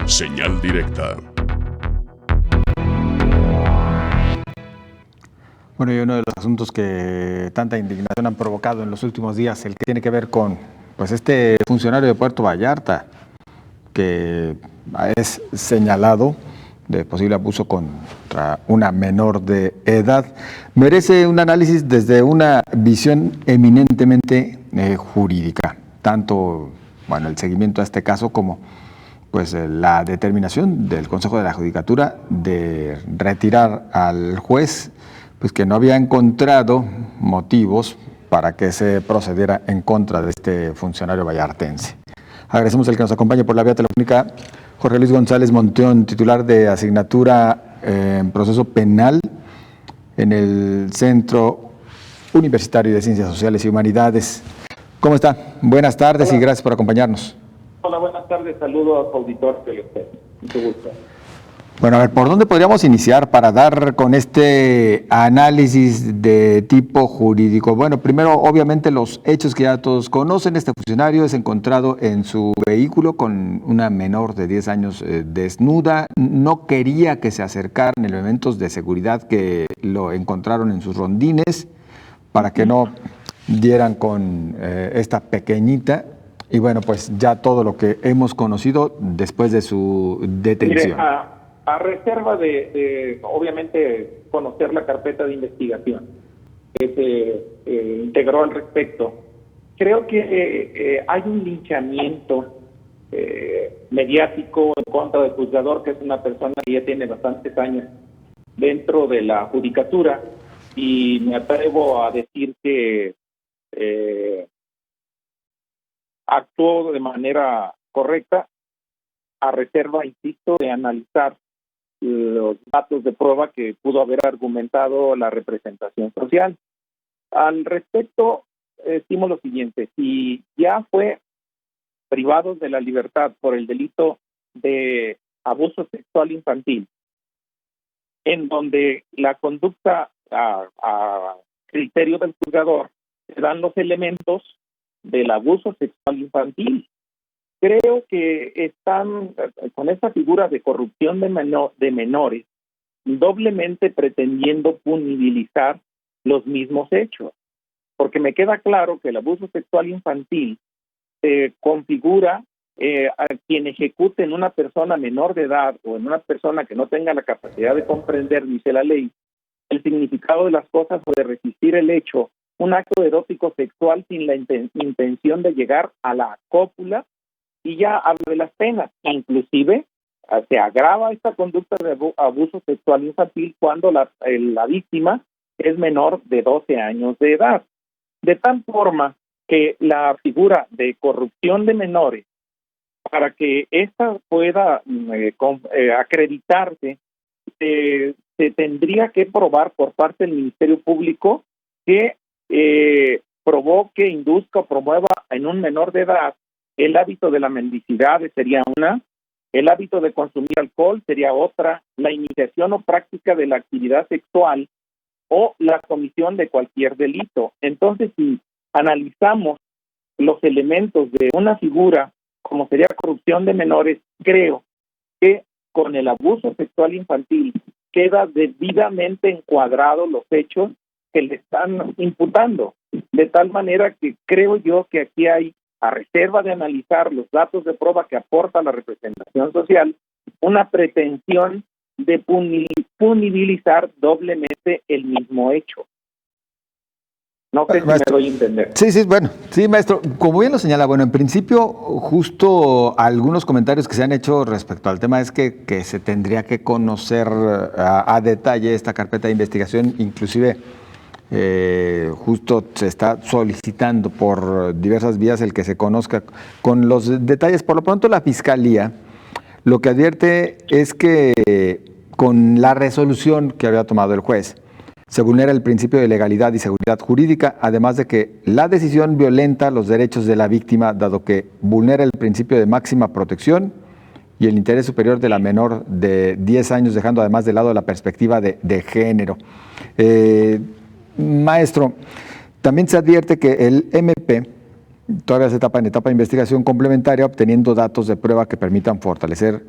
Señal directa. Bueno, y uno de los asuntos que tanta indignación han provocado en los últimos días, el que tiene que ver con este funcionario de Puerto Vallarta, que es señalado de posible abuso contra una menor de edad, merece un análisis desde una visión eminentemente jurídica, tanto el seguimiento a este caso como la determinación del Consejo de la Judicatura de retirar al juez que no había encontrado motivos para que se procediera en contra de este funcionario vallartense. Agradecemos el que nos acompañe por la vía telefónica Jorge Luis González Monteón, titular de asignatura en proceso penal en el Centro Universitario de Ciencias Sociales y Humanidades. ¿Cómo está? Buenas tardes. Hola. Y gracias por acompañarnos. Hola, buenas tardes. Saludo a su auditor de usted. Mucho gusto. Bueno, a ver, ¿por dónde podríamos iniciar para dar con este análisis de tipo jurídico? Bueno, primero, obviamente, los hechos que ya todos conocen. Este funcionario es encontrado en su vehículo con una menor de 10 años desnuda. No quería que se acercaran elementos de seguridad que lo encontraron en sus rondines para que no dieran con esta pequeñita. Y bueno, pues ya todo lo que hemos conocido después de su detención. Mire, a reserva de obviamente conocer la carpeta de investigación que se integró al respecto, creo que hay un linchamiento mediático en contra del juzgador, que es una persona que ya tiene bastantes años dentro de la judicatura, y me atrevo a decir que actuó de manera correcta, a reserva, insisto, de analizar los datos de prueba que pudo haber argumentado la representación social. Al respecto, decimos lo siguiente: si ya fue privado de la libertad por el delito de abuso sexual infantil, en donde la conducta a criterio del juzgador se dan los elementos del abuso sexual infantil, creo que están con esta figura de corrupción de menores doblemente pretendiendo punibilizar los mismos hechos, porque me queda claro que el abuso sexual infantil configura a quien ejecute en una persona menor de edad o en una persona que no tenga la capacidad de comprender, dice la ley, el significado de las cosas o de resistir el hecho, un acto erótico sexual sin la intención de llegar a la cópula. Y ya habla de las penas. Inclusive se agrava esta conducta de abuso sexual infantil cuando la víctima es menor de 12 años de edad. De tal forma que la figura de corrupción de menores, para que ésta pueda acreditarse, se tendría que probar por parte del Ministerio Público que provoque, induzca o promueva en un menor de edad el hábito de la mendicidad, sería una; el hábito de consumir alcohol sería otra; la iniciación o práctica de la actividad sexual o la comisión de cualquier delito. Entonces, si analizamos los elementos de una figura como sería corrupción de menores, creo que con el abuso sexual infantil queda debidamente encuadrados los hechos que le están imputando, de tal manera que creo yo que aquí hay, a reserva de analizar los datos de prueba que aporta la representación social, una pretensión de punibilizar doblemente el mismo hecho. No sé si me doy a entender. Sí, maestro. Como bien lo señala, en principio, justo algunos comentarios que se han hecho respecto al tema es que se tendría que conocer a detalle esta carpeta de investigación, inclusive justo se está solicitando por diversas vías el que se conozca con los detalles. Por lo pronto, la Fiscalía lo que advierte es que con la resolución que había tomado el juez se vulnera el principio de legalidad y seguridad jurídica, además de que la decisión violenta los derechos de la víctima, dado que vulnera el principio de máxima protección y el interés superior de la menor de 10 años, dejando además de lado la perspectiva de género. Maestro, también se advierte que el MP todavía se etapa en etapa de investigación complementaria, obteniendo datos de prueba que permitan fortalecer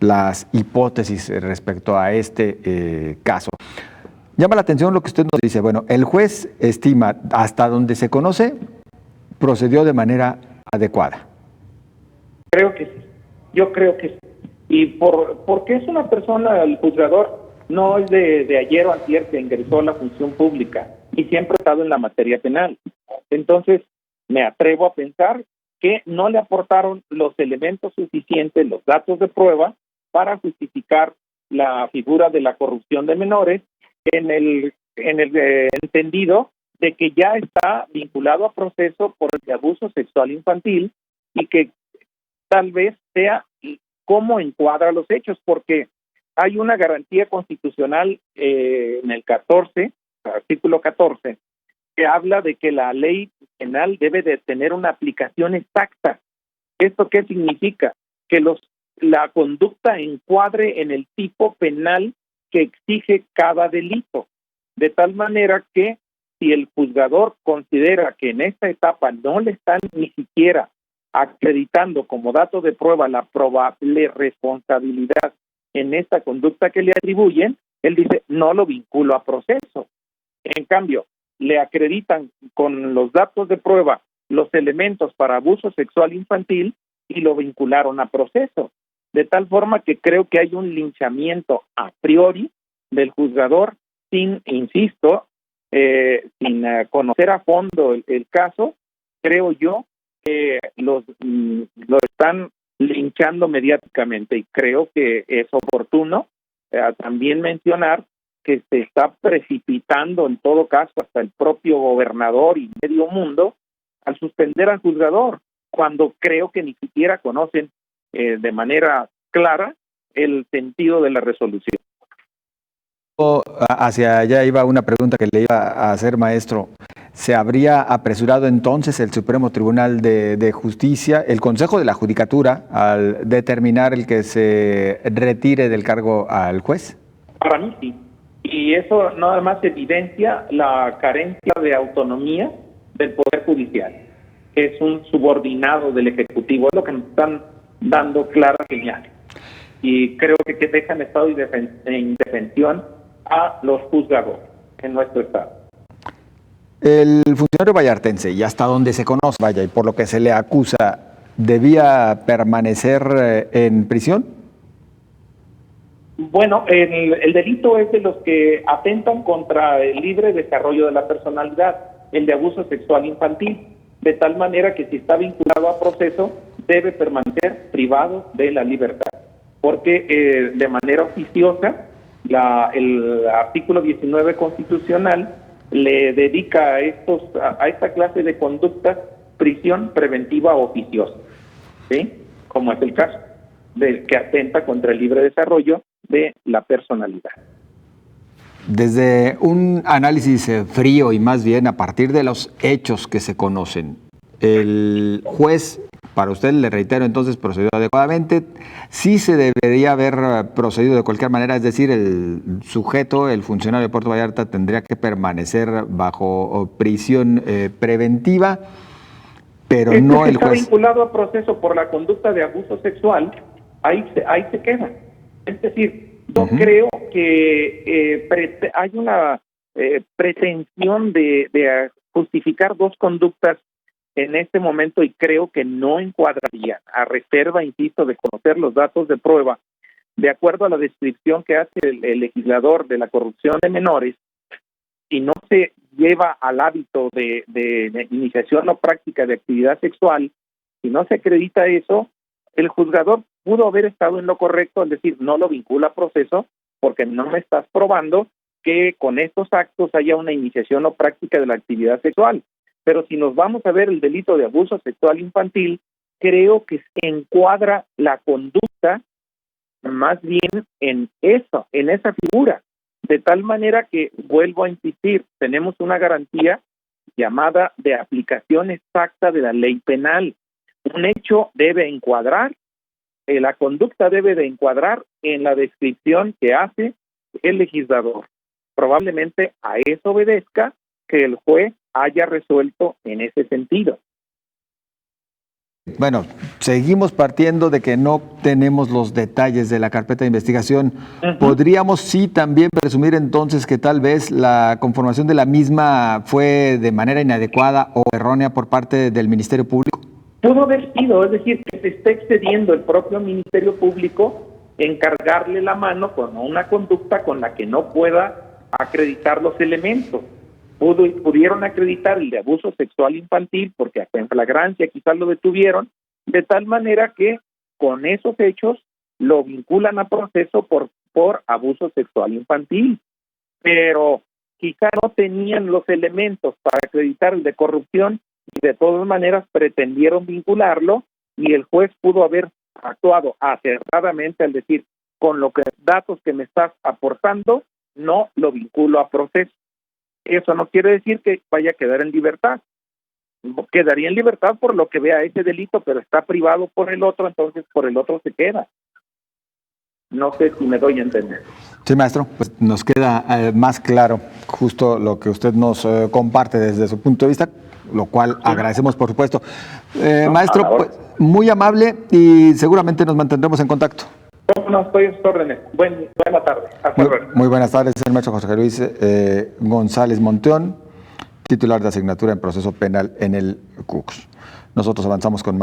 las hipótesis respecto a este caso. Llama la atención lo que usted nos dice. Bueno, el juez estima, hasta donde se conoce, procedió de manera adecuada. Creo que sí, yo creo que sí. Y porque es una persona, el juzgador, no es de ayer o antier que ingresó a la función pública y siempre ha estado en la materia penal. Entonces, me atrevo a pensar que no le aportaron los elementos suficientes, los datos de prueba, para justificar la figura de la corrupción de menores en el entendido de que ya está vinculado a proceso por el abuso sexual infantil y que tal vez sea cómo encuadra los hechos, porque hay una garantía constitucional en el 14, artículo 14, que habla de que la ley penal debe de tener una aplicación exacta. ¿Esto qué significa? Que la conducta encuadre en el tipo penal que exige cada delito, de tal manera que si el juzgador considera que en esta etapa no le están ni siquiera acreditando como dato de prueba la probable responsabilidad en esta conducta que le atribuyen, él dice, no lo vinculo a proceso. En cambio, le acreditan con los datos de prueba los elementos para abuso sexual infantil y lo vincularon a proceso. De tal forma que creo que hay un linchamiento a priori del juzgador sin, insisto, sin conocer a fondo el caso. Creo yo que lo están linchando mediáticamente y creo que es oportuno también mencionar que se está precipitando en todo caso hasta el propio gobernador y medio mundo al suspender al juzgador, cuando creo que ni siquiera conocen de manera clara el sentido de la resolución. Hacia allá iba una pregunta que le iba a hacer, maestro. ¿Se habría apresurado entonces el Supremo Tribunal de Justicia, el Consejo de la Judicatura, al determinar el que se retire del cargo al juez? Para mí sí. Y eso nada más evidencia la carencia de autonomía del Poder Judicial. Es un subordinado del Ejecutivo, es lo que nos están dando claras señales. Y creo que deja en estado de indefensión a los juzgadores en nuestro estado. El funcionario vallartense, y hasta donde se conoce, vaya, y por lo que se le acusa, ¿debía permanecer en prisión? Bueno, el delito es de los que atentan contra el libre desarrollo de la personalidad, el de abuso sexual infantil, de tal manera que si está vinculado a proceso, debe permanecer privado de la libertad, porque de manera oficiosa, el artículo 19 constitucional le dedica a esta clase de conductas prisión preventiva oficiosa, ¿sí? Como es el caso del que atenta contra el libre desarrollo de la personalidad. Desde un análisis frío y más bien a partir de los hechos que se conocen, el juez, para usted le reitero entonces, procedió adecuadamente. Sí se debería haber procedido de cualquier manera, es decir, el sujeto, el funcionario de Puerto Vallarta tendría que permanecer bajo prisión preventiva, pero no el juez. Está vinculado a proceso por la conducta de abuso sexual, ahí se queda. Es decir, yo creo que hay una pretensión de justificar dos conductas en este momento y creo que no encuadraría, a reserva, insisto, de conocer los datos de prueba, de acuerdo a la descripción que hace el legislador de la corrupción de menores, si no se lleva al hábito de iniciación o práctica de actividad sexual, si no se acredita eso, el juzgador pudo haber estado en lo correcto, es decir, no lo vincula a proceso porque no me estás probando que con estos actos haya una iniciación o práctica de la actividad sexual. Pero si nos vamos a ver el delito de abuso sexual infantil, creo que se encuadra la conducta más bien en eso, en esa figura, de tal manera que, vuelvo a insistir, tenemos una garantía llamada de aplicación exacta de la ley penal. Un hecho debe encuadrar, la conducta debe de encuadrar en la descripción que hace el legislador. Probablemente a eso obedezca que el juez haya resuelto en ese sentido. bueno, seguimos partiendo de que no tenemos los detalles de la carpeta de investigación. ¿Podríamos sí también presumir entonces que tal vez la conformación de la misma fue de manera inadecuada o errónea por parte del Ministerio Público? Pudo haber sido, es decir, que se está excediendo el propio Ministerio Público en cargarle la mano con una conducta con la que no pueda acreditar los elementos. Pudieron acreditar el de abuso sexual infantil porque en flagrancia quizás lo detuvieron, de tal manera que con esos hechos lo vinculan a proceso por abuso sexual infantil. Pero quizá no tenían los elementos para acreditar el de corrupción y de todas maneras pretendieron vincularlo, y el juez pudo haber actuado acertadamente al decir, con los datos que me estás aportando, no lo vinculo a proceso. Eso no quiere decir que vaya a quedar en libertad. Quedaría en libertad por lo que vea ese delito, pero está privado por el otro, entonces por el otro se queda. No sé si me doy a entender. Sí, maestro, pues nos queda más claro justo lo que usted nos comparte desde su punto de vista, lo cual agradecemos, por supuesto. Maestro, pues, muy amable y seguramente nos mantendremos en contacto. No, estoy en sus órdenes. Buena tarde. Hasta luego. Muy buenas tardes, el maestro José Luis González Monteón, titular de asignatura en proceso penal en el CUCS. Nosotros avanzamos con más.